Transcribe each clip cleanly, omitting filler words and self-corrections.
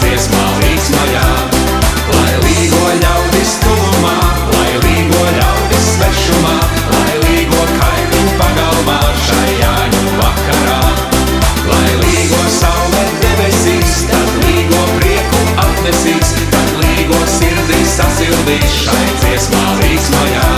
dziesmā līksmajā. Lai līgo ļaudis tuvumā, lai līgo ļaudis svešumā, lai līgo kaimiņu pagalmā šai Jāņu vakarā. Lai līgo saule debesīs, tad līgo prieku atnesīs, tad līgo sirdīs sasildīs šai dziesmā līksmajā.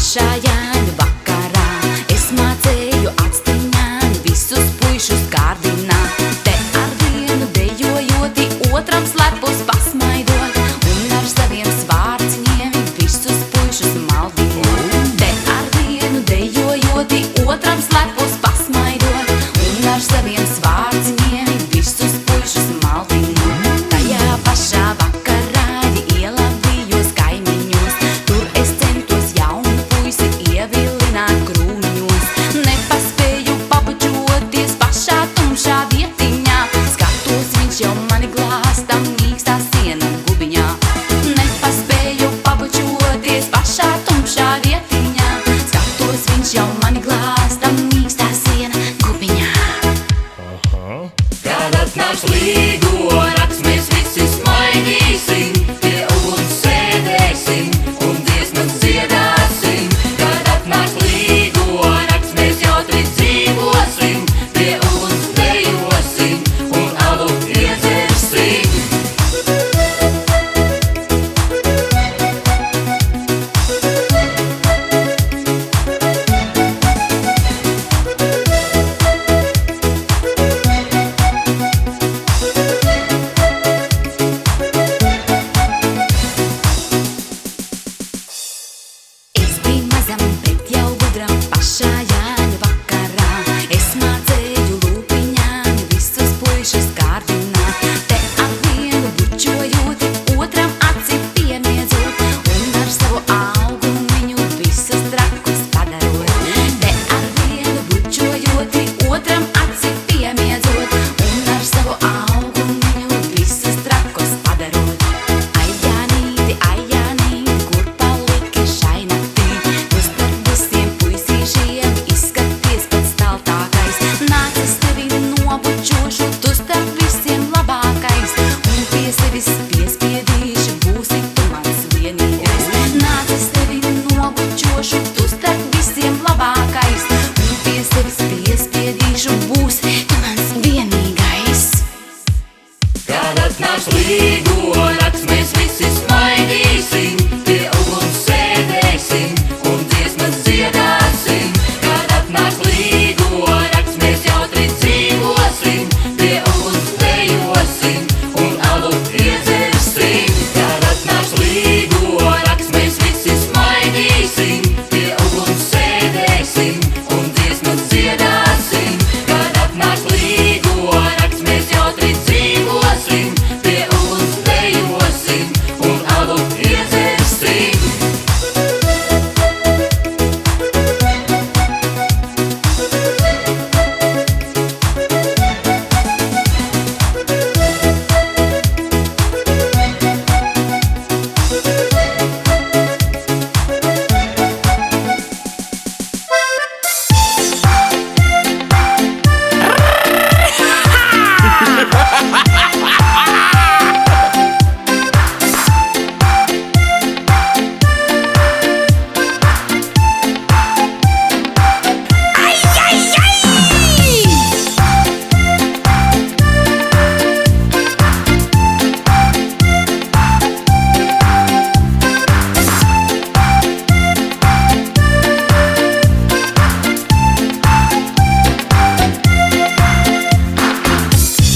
pašā Jāņu vakarā es mācēju atstiņām visus puišus kārdināt. Te ar vienu dejojoti, otram slepus pasmaidot un ar saviem svārciņiem visus puišus maldinot. Te ar vienu dejojoti, otram slepus pasmaidot un ar saviem svārciņiem visus puišus maldinot. Tajā pašā vakarā ielavījos kaimiņos, tur es centos jaunu puisi ievilināt krūmiņos. Nepaspēju pabučoties pašā tumšā vietiņā, skatos viņš jau mani glāsta mīkstā siena gubiņā. Nepaspēju pabučoties pašā tumšā vietiņā, skatos viņš jau mani glāsta mīkstā siena gubiņā. Kad atnāks līgo nakts, mēs visi smaidīsim, pie uguns sēdēsim un dziesmas dziedāsim. Kad atnāks līgo nakts, mēs jautri dzīvosim, pie uguns dejosim un alu iedzersim. Es biju mazam, bet jau gudram pašā Jāņu vakarā. Es mācēju lūpiņām visus puišus kārdināt. Te ar vienu bučojot, otram aci piemiedzot un ar savu augumu viņu visus trakus padarot. Te ar vienu bučojot, otram aci piemiedzot un ar savu augumu viņu visus trakus padarot. Ai Jānīti, kur paliki šai naktī? Tu starp visiem puisīšiem izskaties pats taltākais. Nāc es tevi nobučošu, tu starp visiem labākais. Un pie sevis piespiedīšu, būsi tu mans vienīgais. Nāc es tevi nobučošu, tu starp visiem labākais. Un pie sevis piespiedīšu, būsi tu mans vienīgais. Kad atnāks līgo nakts, mēs visi smaidīsim, pie uguns sēdēsim un dziesmas dziedāsim. Kad atnāks līgo nakts, mēs jautri dzīvosim, pie uguns dejosim un alu iedzersim. Kad atnāks līgo nakts, mēs visi smaidīsim, pie uguns sēdēsim un dziesmas dziedāsim. Kad atnāks līgo nakts, mēs jautri dzīvosim, pie uguns dejosim un alu iedzersim.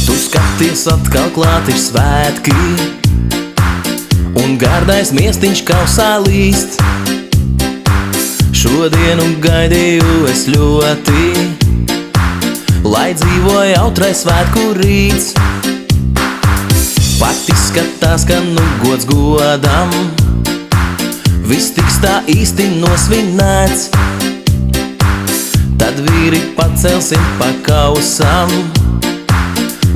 Tu skaties, atkal klāt ir svētki, un gardais miestiņš kausā līst. Šodienu gaidīju es ļoti, lai dzīvo jautrais svētku rīts. Pat izskatās, ka nu gods godam, viss tiks tā īsti nosvinēts. Tad vīri pacelsim pa kausam,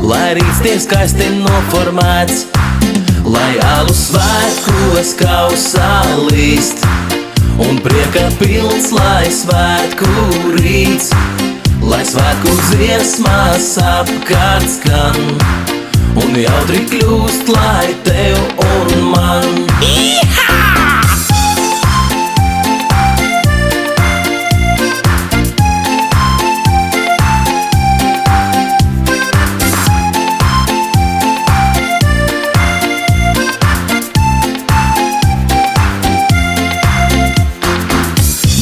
lai rīts tie skaisti noformēts. Lai alu svētkos kausā līst, un prieka pilns, lai svētku rīts. Lai svētku dziesmās apkārt skan, un jautri kļūst, lai tev un man.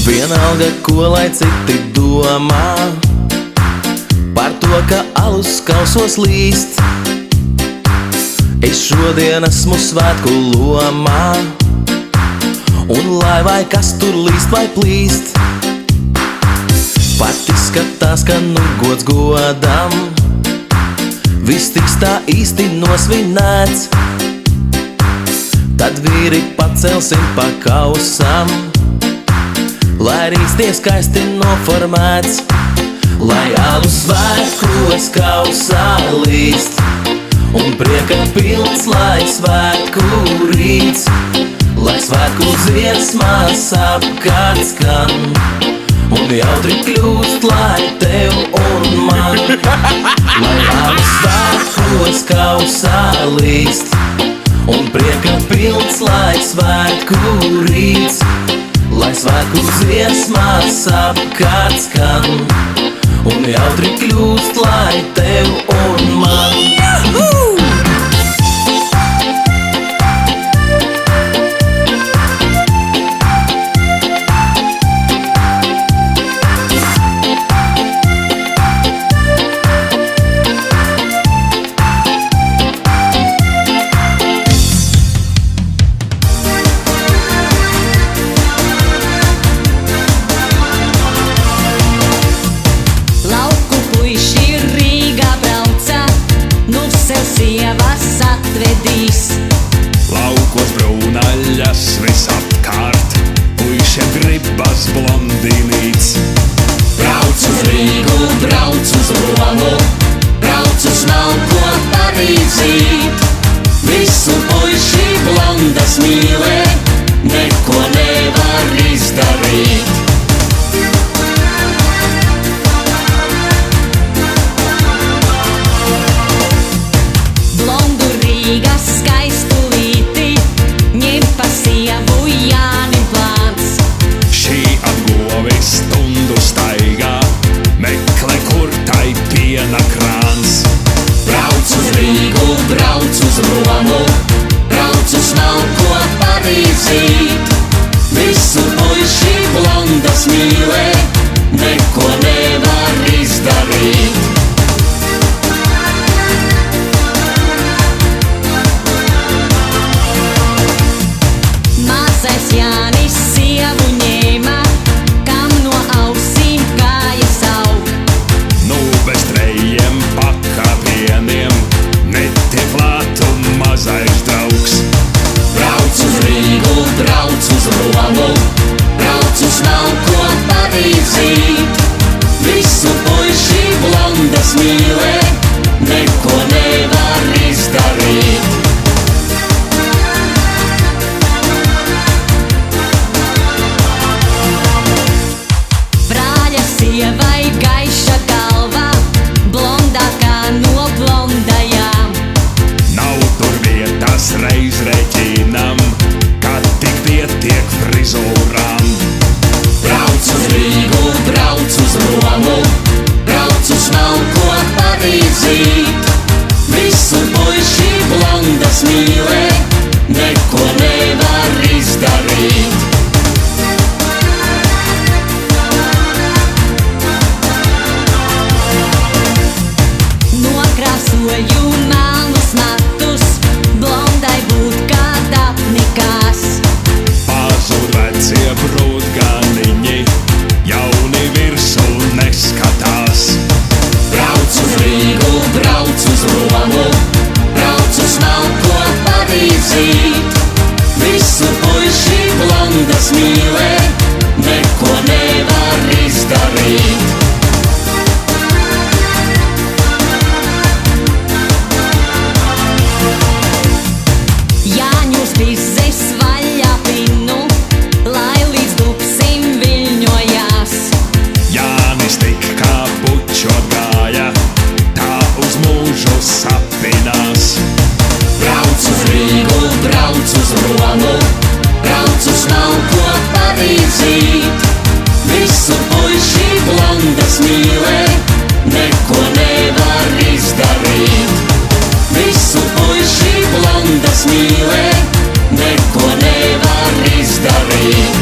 Vienalga, ko lai citi domā par to, ka alus kausos līst. Es šodien esmu svētku lomā, un lai vai kas tur līst vai plīst. Pat izskatās, ka nu gods godam, viss tiks tā īsti nosvinēts. Tad vīri pacelsim pa kausam, lai rīts tie skaisti noformēts. Lai alu svētkos kausā līst, un prieka pilns, lai svētku rīts. Lai svētku dziesmās apkārt skan, un jautri kļūst, lai tev un man. Lai alu svētkos kausā līst, un prieka pilns, lai svētku rīts. Lai svētku dziesmās apkārt skan, un jautri kļūst, lai tev un man. Laukos brūnaļas visapkārt, puišiem gribas blondinīts. Brauc uz Rīgu, brauc uz Romu, brauc uz Malko Parīzīt. Visu puiši blondas mīlē, neko nevar izdarīt. Stundu staigā, meklē, kur tai piena krāns. Brauc uz Rīgu, brauc uz Romu, brauc uz Malko Parīzīt. Visu puiši blondas mīlē, neko nevar izdarīt. Mazais Jānis sievu ņēma, mazais draugs. Brauc uz Rīgu, brauc uz Romu, brauc uz Malko Parīzīt. Visu puiši blondas mīlē, neko nevar izdarīt. Brāļa sievai gaiša galva, blondākā no blondajām. Nav tur vietas reiz rēķinam, kad tik pietiek frizūrām. Brauc uz Rīgu, brauc uz Romu, brauc uz Malko Parīzīt. Visu puiši blondas mīlē, neko nevar izdarīt. Nokrāsoju melnus matus, blondai būt kā dapnikās. Pazūd vecie brūtganiņi, jauni virsū neskatās. Brauc uz Rīgu, brauc uz Romu, brauc uz Malko Parīzīt. Visu puiši blondas mīlē, neko nevar izdarīt. Jāņus bizes vaļā pinu, lai līdz dupsim viļņojās. Jānis tik kā pučot gāja, tā uz mūžu sapinās. Brauc uz Rīgu, brauc uz Romu, brauc uz Malko Parīzīt. Visu puiši blondas mīlē, neko nevar izdarīt. Visu puiši blondas mīlē, neko nevar izdarīt.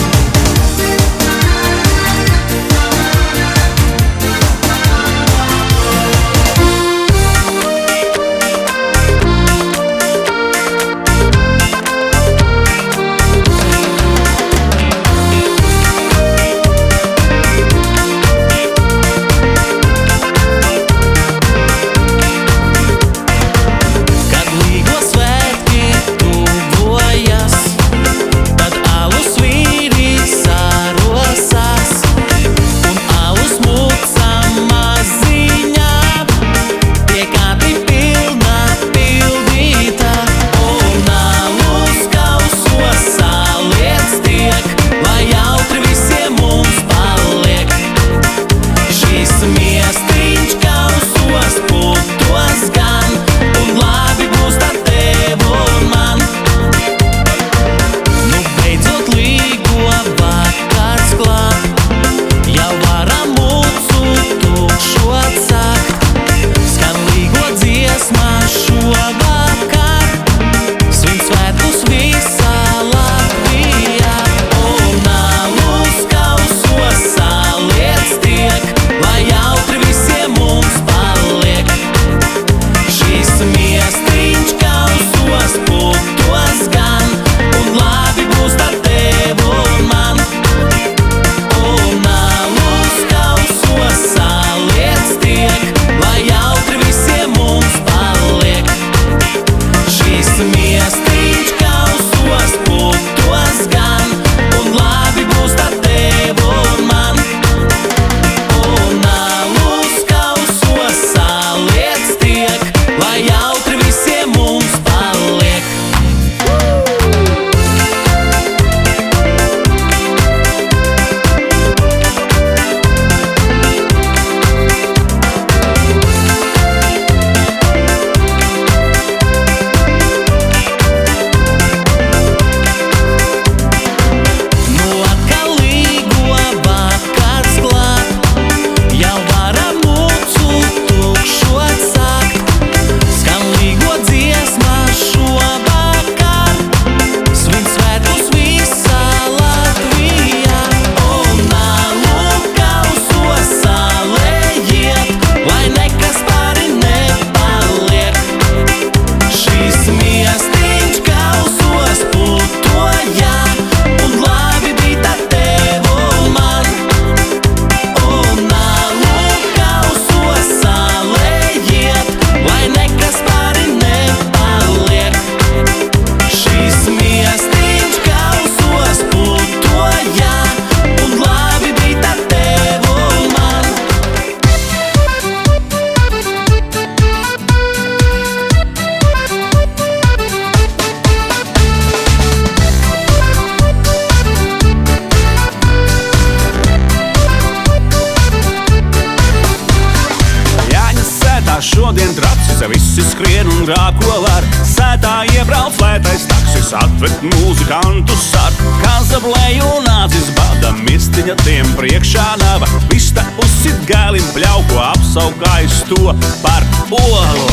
ātrā, ko var. Sētā iebrauc lētais taksis, atved mūzikantus ar Kazablēju un nācis bada mistiņa tiem priekšā nava. Vista uzsit gēlim pļauko, apsaukājis to par olu.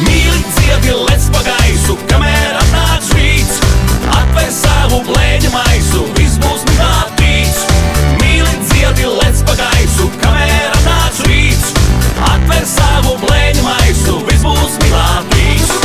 Mīli dziedi, lec pa gaisu, kamēr atnāc rīts. Atver savu blēņu maisu, viss būs migātīts. Mīli dziedi, lec pa gaisu, kamēr atnāc rīts. Atver savu blēņu maisu, viss būs migātīts.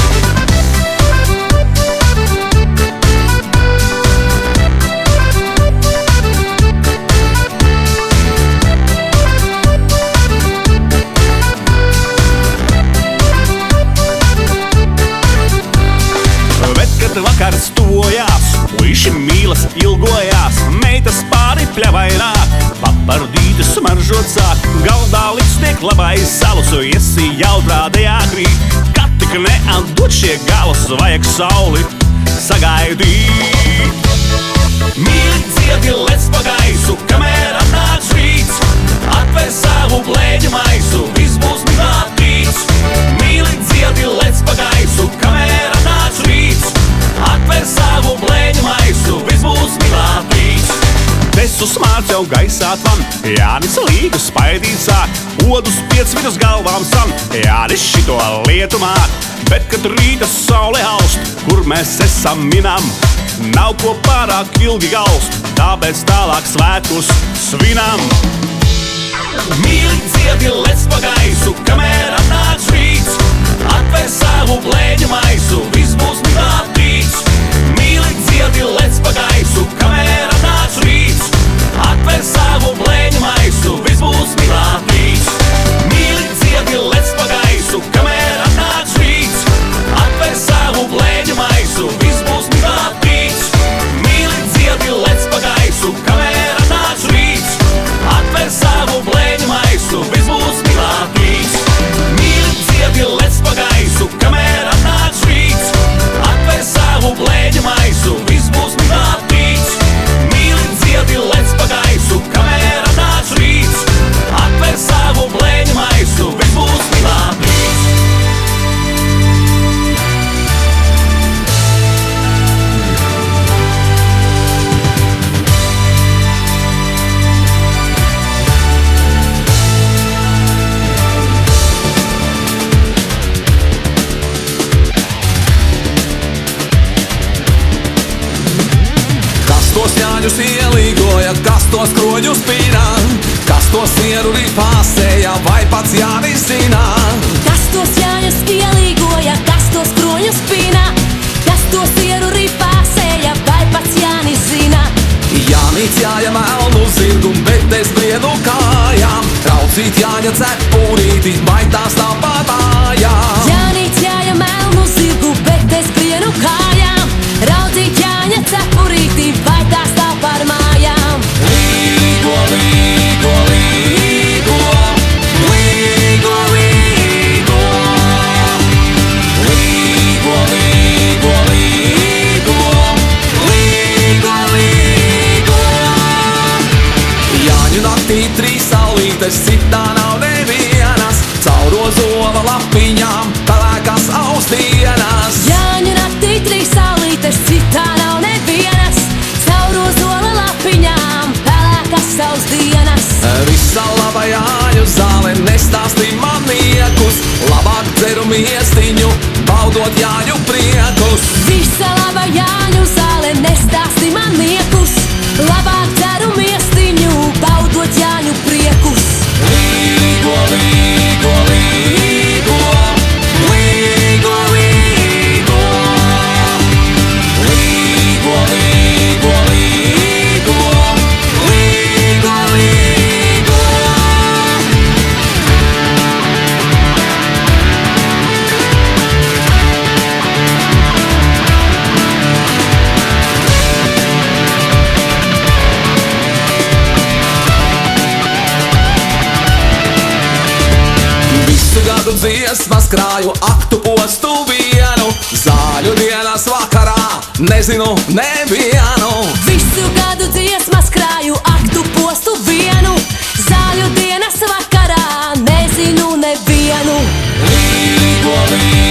Kad vakars tuvojās, puiši mīlas ilgojās. Meitas pāri pļavaināk, papardītes smaržot sāk. Galdā liks tiek labais salus, iesi jautrādajā krīt. Kad tik neatdod šie galus, vajag sauli sagaidīt. Mīli dziedi, lec pa gaisu, kamēr atnāc rīts. Atver savu blēņu maisu, viss būs migātīts. Mīli dziedi, lec pa gaisu, kamēr atnāc rīts. Atver savu blēņu maisu, viss būs migātīts. Desu smārts jau gaisā tvam, Jānis līgu spaidīt sāk. Odus 5 vidus galvām san, Jānis šito lietu māk. Bet, kad rīta saule aust, kur mēs esam minam, nav ko pārāk ilgi gaust, tāpēc tālāk svētkus svinam. Mīli dziedi, lec pa gaisu, kamēr atnāc rīts. Atver savu blēņu maisu, viss būs migātīts. Mīli dziedi, lec pa gaisu, kamēr atnāc rīts. Atver savu blēņu maisu, viss būs migātīts. Mīli dziedi, lec pa gaisu, kamēr atnāc rīts. Atver savu blēņu maisu, viss būs migātīts. Mīli dziedi, lec pa gaisu, kamēr atnāc rīts. Atver savu blēņu maisu, viss būs migātīts. Mīli dziedi, lec pa gaisu, kamēr atnāc rīts. Atver savu blēņu maisu, viss būs migātīts. Mīli dziedi, lec pa gaisu, kamēr atnāc rīts. Atver savu blēņu maisu, viss būs migātīts. Tos jāņus ielīgoja, kas tos kroņus pīnā, kas tos sieru ripāsēja, vai pats Jānis zina. Kas tos jāņus ielīgoja, kas tos kroņus pīnā, kas tos sieru ripāsēja, vai pats Jānis zina. Jānis jāja melnu zirgu, bet es brienu kājām, traucīt Jāņa cepurīti, vai tās tāpat mājām. Jānis jāja melnu zirgu, bet es brienu kājām, raudzīt Jāņa cepurīti, vai tās tā par mājām. Līgo, līgo, līgo, līgo, līgo. Līgo, līgo, līgo, līgo, līgo. Jāņu naktī 3 saulītes, citā nav nevienas, caur ozola lapiņām, pelēkās ausdienas. Jāņu naktī 3 saulītes, citā nav nevienas, caur ozola lapiņām, pelēkas savas dienas. Visa laba Jāņu zāle nestāstī man niekus, labāk dzeru miestiņu, baudot Jāņu priekus. Visa laba Jāņu zāle nestāstī man niekus, labāk dzeru miestiņu, baudot Jāņu priekus. Līgo, līgo, līgo, līgo, līgo. Līgo, līgo, līgo, līgo, līgo. Gadu dziesmas krāju, aktu postu vienu, zāļu dienas vakarā nezinu nevienu. Visu gadu dziesmas krāju, aktu postu vienu, zāļu dienas vakarā nezinu nevienu. Līgo, līgo.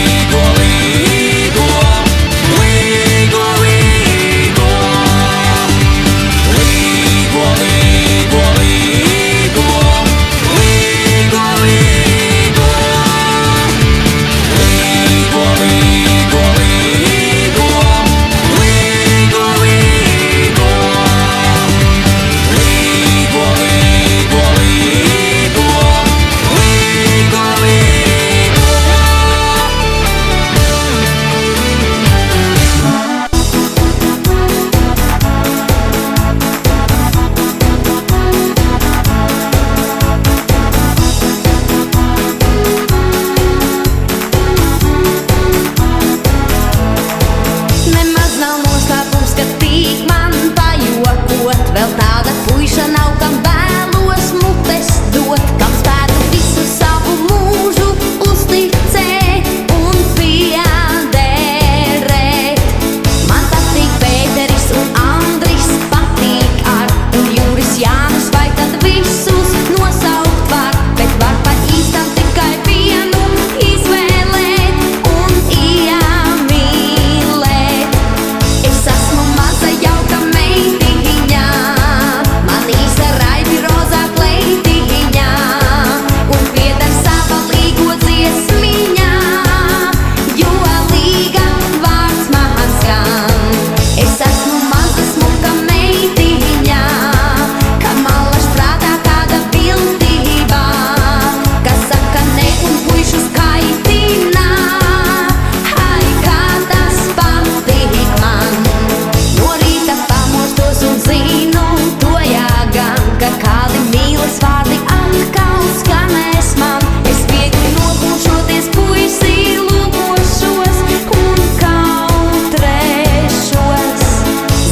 Vēl tāda puiša nav, kam vēlos mutes dot, kam spētu visu savu mūžu uzticēt un piederēt. Man patīk Pēteris un Andris, patīk ar un Juris Jānis, vai tad visus nosaukt var, bet var pa īstam tikai vienu izvēlēt un iemīlēt. Es esmu maza jauka meitiņa, man īsta raibi rozā kleitiņa, un pieder sava līgo dziesmiņa, jo līga vārds man skan. Es esmu maza smuka meitiņa, kam allaž prātā kāda bildībā, kas saka ne un puišu skaitina. Ai, kā tas patīk man. No rīta pamostos un zinu, to jāgan, ka kādi mīles vārdi atkal skanēs man. Es viegli nogulšoties puisi lūkošos un kautrēšos.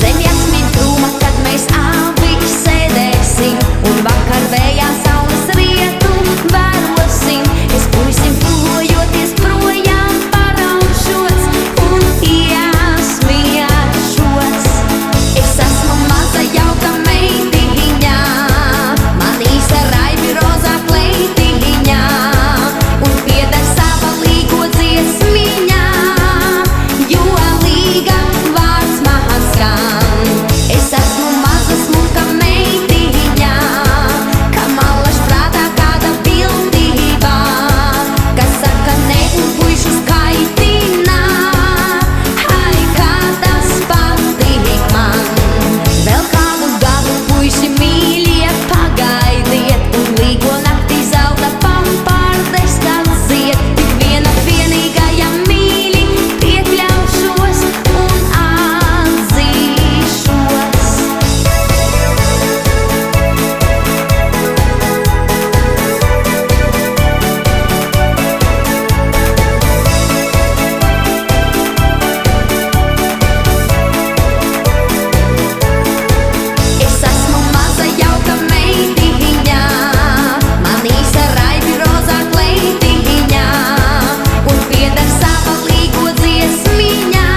Zem jasmīna krūma, kad mēs abi sēdēsim un vakar vējā saules rietu vērosim. Es puisim tuvojoties projām paraušos un iesmiešos. Es esmu maza jauka meitiņa, man īsta raibi rozā kleitiņa, un pieder sava līgo dziesmiņa, jo līga vārds man skan. Es esmu maza smuka meitiņa, kam allaž prātā kāda bildībā, kas saka ne un puišu skaitina. Ai, kā tas patīk man. Vēl kādu gadu puiši mīļie pagaidiet, un līgo naktī zelta pampārdes kad zied. Tik viena vienīgajā mīļi piekļaušos un atzīšos. Es esmu maza jauka meitiņa, man īsta raibi rozā kleitiņa, un pieder sava līgo dziesmiņa,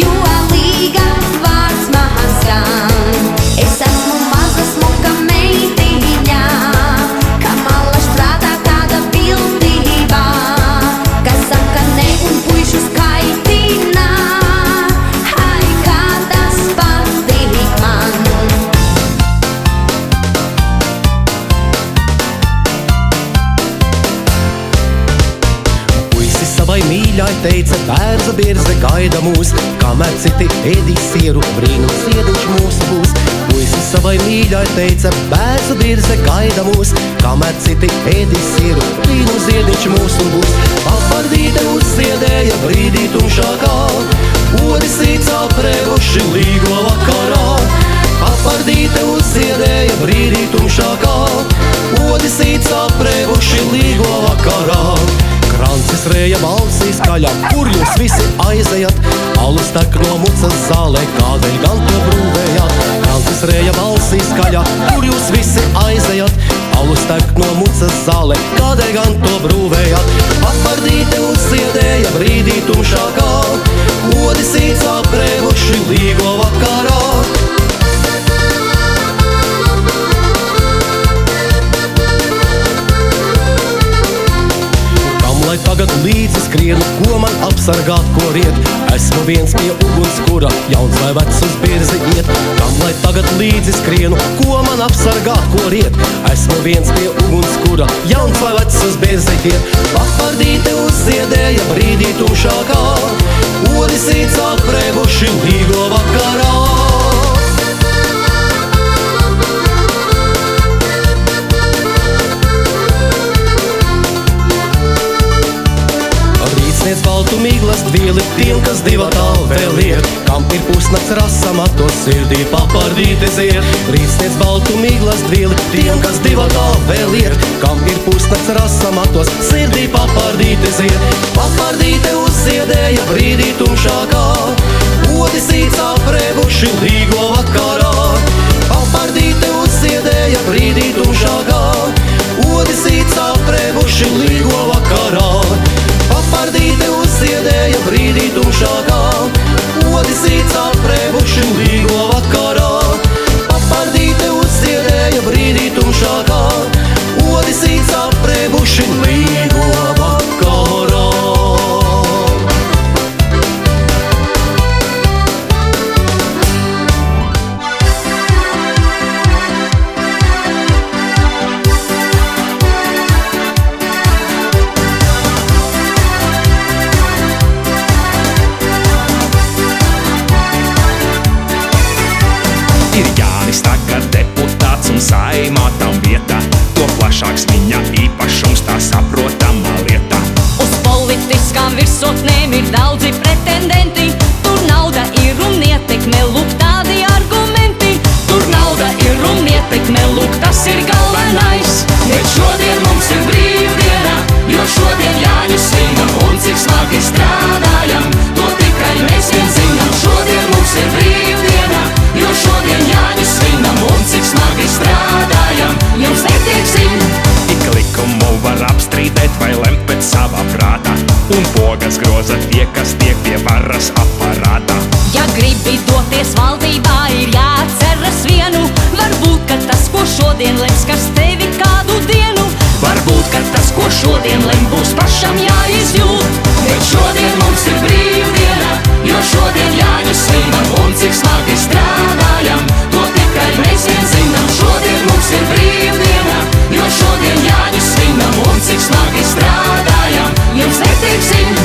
jo līga vārds man skan. Es esmu maza smuka meitiņa, kam allaž prātā kāda bildībā, kas saka ne un puišu skaitina. Ai, kā tas patīk man. Puisi savai mīļai teica, bērza birze gaida mūs, kamēr citi ēdīs sieru, brīnums ziediņš mūsu būs. Puisi savai mīļai teica, bērza birze gaida mūs, kamēr citi ēdīs sieru, brīnums ziediņš mūsu būs. Papardīte uzziedēja brīdī tumšākā, odi sīts aprēvuši līgo vakarā. Papardīte uzziedēja brīdī tumšākā, odi sīts aprēvuši līgo vakarā. Krancis rēja balsī skaļā, kur jūs visi aizejat? Alus tek no mucas zālē, kādēļ gan to brūvējāt? Krancis rēja balsī skaļā, kur jūs visi aizejat? Alus tek no mucas zālē, kādēļ gan to brūvējāt? Papardīte uzziedēja brīdī tumšākā, odi sīts aprēvuši līgo vakarā. Lai tagad līdzi skrienu, ko man apsargāt, ko riet? Esmu viens pie ugunskura, jauns vai vecs uz birzi iet. Kam lai tagad līdzi skrienu, ko man apsargāt, ko riet? Esmu viens pie ugunskura, jauns vai vecs uz birzi iet. Papardīte uzziedēja brīdī tumšākā, odi sīts aprēvuši līgo vakarā. Sniedz baltu miglas dvieli tiem, kas divatā vēl iet. Kam ir pusnakts rasa matos, sirdī papardīte zied. Rīt sniedz baltu miglas dvieli tiem, kas divatā vēl iet. Kam ir pusnakts rasa matos, sirdī papardīte zied. Papardīte uzziedēja brīdī tumšākā, odi sīts aprēvuši līgo vakarā. kaimā tam vieta, to plašāks viņa īpašums, tā saprotama lieta. Uz politiskām virsotnēm ir daudzi pretendenti, tur nauda ir un ietekme, lūk tādi argumenti. Tur nauda ir un ietekme, lūk tas ir galvenais. Bet šodien mums ir brīvdiena, jo šodien Jāņu svinam, un cik smagi strādājam, to tikai mēs vien zinām. Šodien mums ir brīvdiena, jo šodien Jāņu svinam, un cik smagi strādājam, jums neteiksim. Ik likumu var apstrīdēt vai lemt pēc savā prātā, un pogas groza tie, kas tiek pie varas aparātā. Ja gribi doties valdībā, ir jāatceras vienu. Varbūt, ka tas, ko šodien lems, skars tevi kādu dienu. Varbūt, ka tas, ko šodien lem, būs pašam jāizjūt. Bet šodien mums ir brīvdiena, jo šodien Jāņu svinam, un cik smagi strādājam, to tikai mēs vien zinām. Šodien mums ir brīvdiena, jo šodien Jāņu svinam, un cik smagi strādājam, jums neteiksim.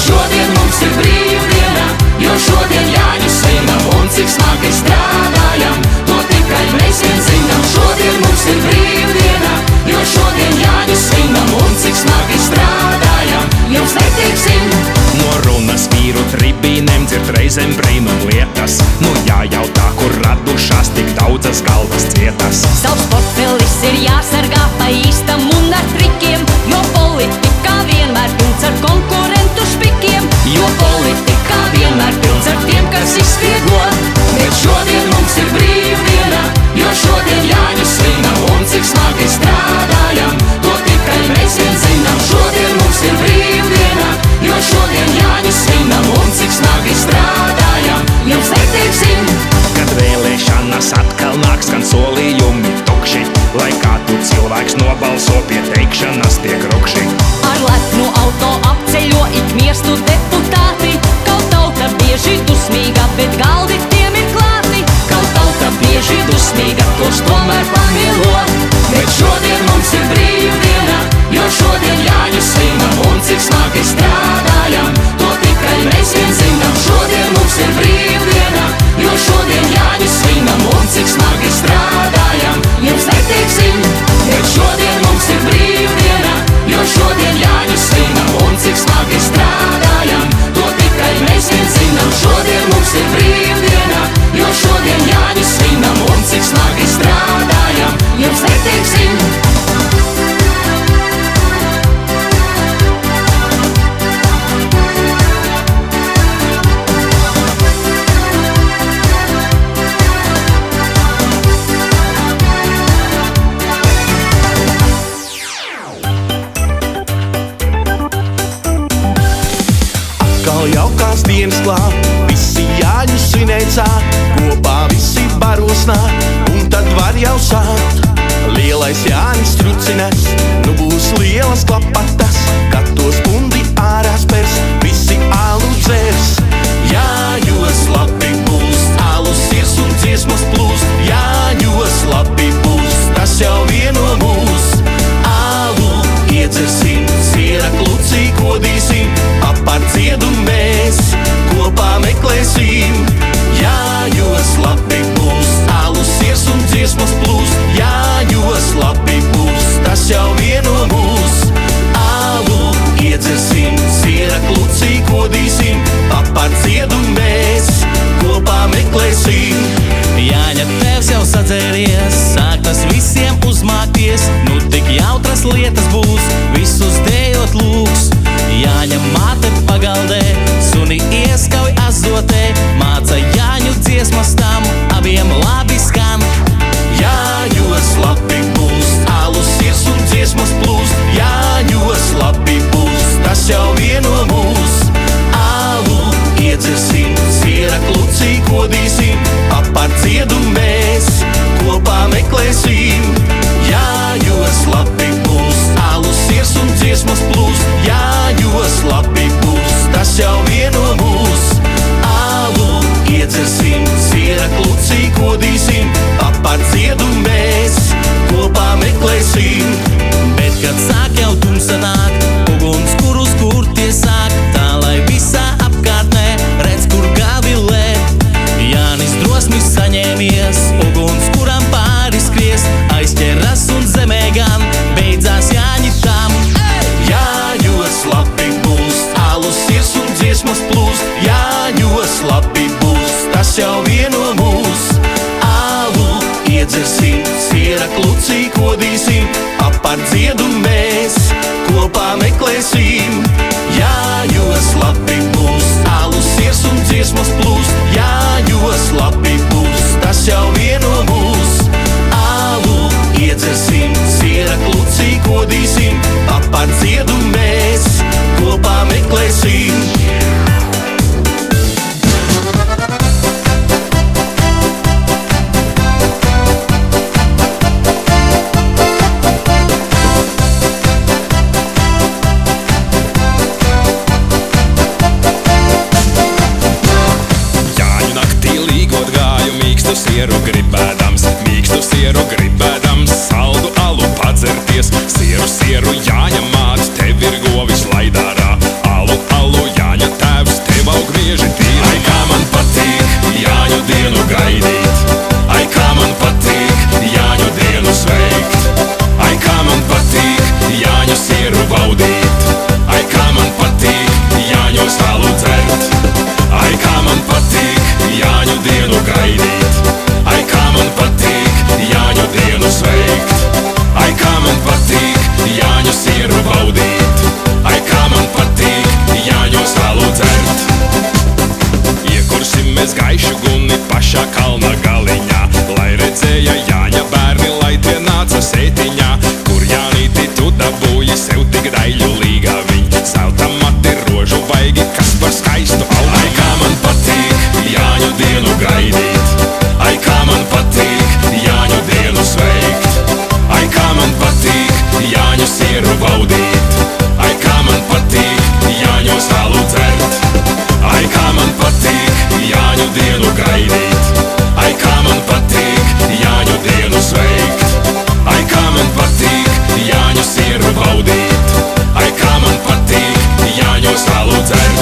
Šodien mums ir brīvdiena, jo šodien Jāņu svinam, un cik smagi strādājam, to tikai mēs vien zinām. Šodien mums ir brīvdiena, jo šodien Jāņu svinam, un cik smagi strādājam, jums neteiksim. No runas vīru tribīnēm dzird reizēm brīnum lietas, nu jājautā, kur radušās tik daudzas galvas cietas. Savs portfelis ir jāsargā pa īstam un ar trikiem, jo politikā vienmēr pilns ar konkurentu špikiem. Jo politikā vienmēr pilns ar tiem, kas izspiego. Bet šodien mums ir brīvdiena, jo šodien Jāņu svinam, un cik smagi strādājam, to tikai mēs vien zinām. Šodien mums ir brīvdiena, jo šodien Jāņu svinam, un cik smagi strādājam, jums neteiksim. Kad vēlēšanas atkal nāks, skan solījumi tukši, lai kādu cilvēks nobalso, pie teikšanas tiek rukši. Ar lepnu auto apceļo ik miestu deputāti. Kaut tauta bieži dusmīga, bet galdi tiem ir klāti. Kaut tauta bieži dusmīga, tos tomēr pamilo. Bet šodien mums ir brīvdiena, jo šodien Jāņu svinam, un cik smagi strādājam, to tikai mēs vien zinām. Šodien mums ir brīvdiena, jo šodien Jāņu svinam, un cik smagi strādājam, jums neteiksim. Bet šodien mums ir brīvdiena, jo šodien Jāņu svinam, un cik smagi strādājam, to tikai mēs vien zinām. Šodien mums ir brīvdiena, jo šodien Jāņu svinam, un cik smagi strādājam, jums neteiksim. Jaukās dienas klāt, visi Jāņu svinēt sāk, kopā visi baros nāk, un tad var jau sākt. Lielais Jānis trucinas, nu būs lielas klapatas, kad to spundi ārā spers, visi alu dzers. Jāņos labi būs, alus ies un dziesmas plūst, Jāņos labi būs, tas jau vieno mūs. Alu iedzersim, siera klucī kodīsim, apar dziedu mēs kopā meklēsim. Jāņos labi būs, alus ies un dziesmas plūst, Jāņos labi būs, tas jau vieno mūs. Alu iedzersim, siera klucī kodīsim, apar dziedu mēs kopā meklēsim. Jāņa tēvs jau sadzēries, sāk tas visiem uzmākties, nu tik jautras lietas būs, visus dējot lūgs. Jāņa māte pagaldē, suni ieskauj azotē, māca Jāņu dziesmas tam, abiem labi skan. Jāņos labi būs, alus ies un dziesmas plūst, Jāņos labi būs, tas jau vieno mūs. Alu iedzersim, siera klucī kodīsim, apar dziedu mēs kopā meklēsim. Jāņos labi būs, alus ies un dziesmas plūst, Jāņos labi būs, tas jau vieno mūs. Alu iedzersim, papar dziedu mēs kopā meklēsim. Jāņos labi būs, alus ies un dziesmas plūst. Jāņos labi būs, tas jau vieno mūs. Alu iedzersim, siera klucī kodīsim, papar dziedu mēs kopā meklēsim. Sieru gribēdams, mīkstu sieru gribēdams, saldu alu padzerties. Sieru Jāņa māc, tev ir govis laidārā. Alu Jāņa tēvs, tev aug mieži tīri. Ai, kā man patīk Jāņu dienu gaidīt. Ai, kā man patīk Jāņu dienu sveikt. Ai, kā man patīk Jāņu sieru baudīt. Ai, kā man patīk Jāņos alu dzert. Ai, kā man patīk Jāņu dienu gaidīt. Ai, kā man patīk Jāņu dienu sveikt. Ai, kā man patīk Jāņu sieru baudīt. Ai, kā man patīk Jāņos alu dzert. Iekursim mēs gaišu guni pašā kalna galiņā, lai redzēja Jāņa bērni, lai tie nāca sētiņā. Kur Jānīti tu dabūji sev tik daļu līgaviņ, zelta mati rožu vaigi, kas par skaistu augu. Ai, kā man patīk Jāņu dienu gaidīt. Ai, kā man patīk Jāņu dienu sveikt. Ai, kā man patīk Jāņu sieru baudīt. Ai, kā man patīk Jāņos alu dzert. Ai, kā man patīk Jāņu dienu gaidīt. Ai, kā man patīk Jāņu dienu sveikt. Ai, kā man patīk Jāņu sieru baudīt. Ai, kā man patīk Jāņos alu dzert.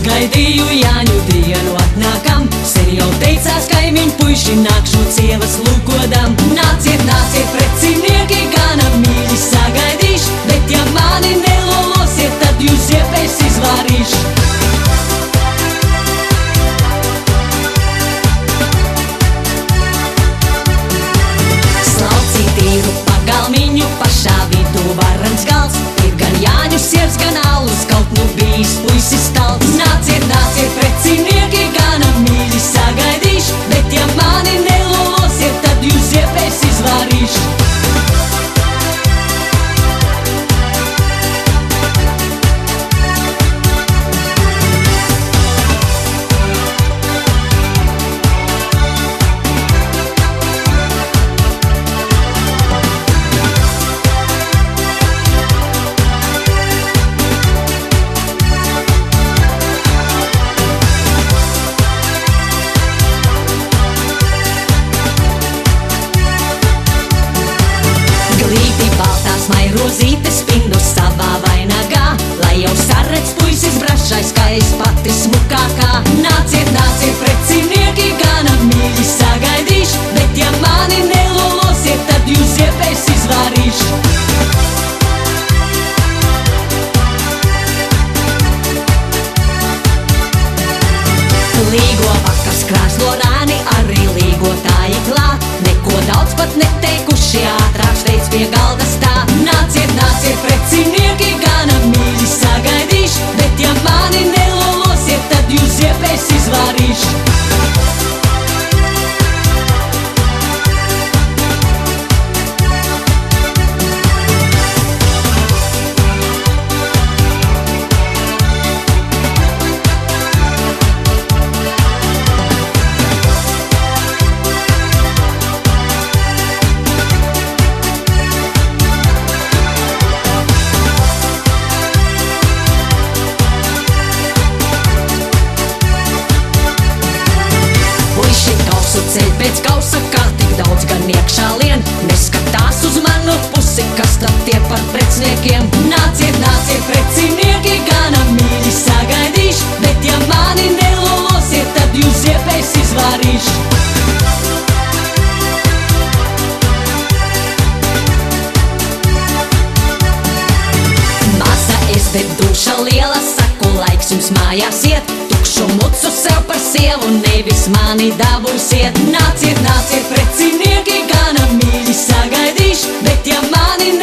Gaidīju Jāņu dienu atnākam, sen jau teicās kaimiņu puiši nākšot sievas lūkodam. Nāciet, nāciet, precinieki, gana mīļi sagaidīšu, bet ja mani nelolosiet, tad jūs ziepēs izvārīšu. Slaucīt tīru pagalmiņu, pašā vidū varans gals, ir gan Jāņu sirds, gan alus, kaut nu bijis puisis talts. Nāciet, nāciet, precinieki, gana mīļi sagaidīšu, bet ja mani nelolosiet, rozīte spindu savā vainagā, lai jau saredz puisis brašais, kā es pati smukākā. Nāciet, nāciet, precinieki, gana mīļi sagaidīšu, bet ja mani nelolosiet, tad jūs ziepēs izvārīšu. Līgo vakars krāslo rāni, arī līgotāji klāt. Neko daudz pat neteikuši, ātrāk steidz pie galda stāv. Nāciet, nāciet, precinieki, gana mīļi sagaidīšu, bet ja mani nelolosiet, tad jūs ziepēs izvārīšu. Ceļ pēc kausa, kā tik daudz gan iekšā lien. Neskatās uz manu pusi, kas tad tie par preciniekiem. Nāciet, nāciet, precinieki, gana mīļi sagaidīšu, bet ja mani nelolosiet, tad jūs ziepēs izvārīšu. Maza es, bet duša liela, saku, laiks jums mājās iet. Tukšu mucu sev par sievu, nevis mani dabūsiet. Nāciet, nāciet, precinieki, gana mīļi sagaidīšu, bet ja mani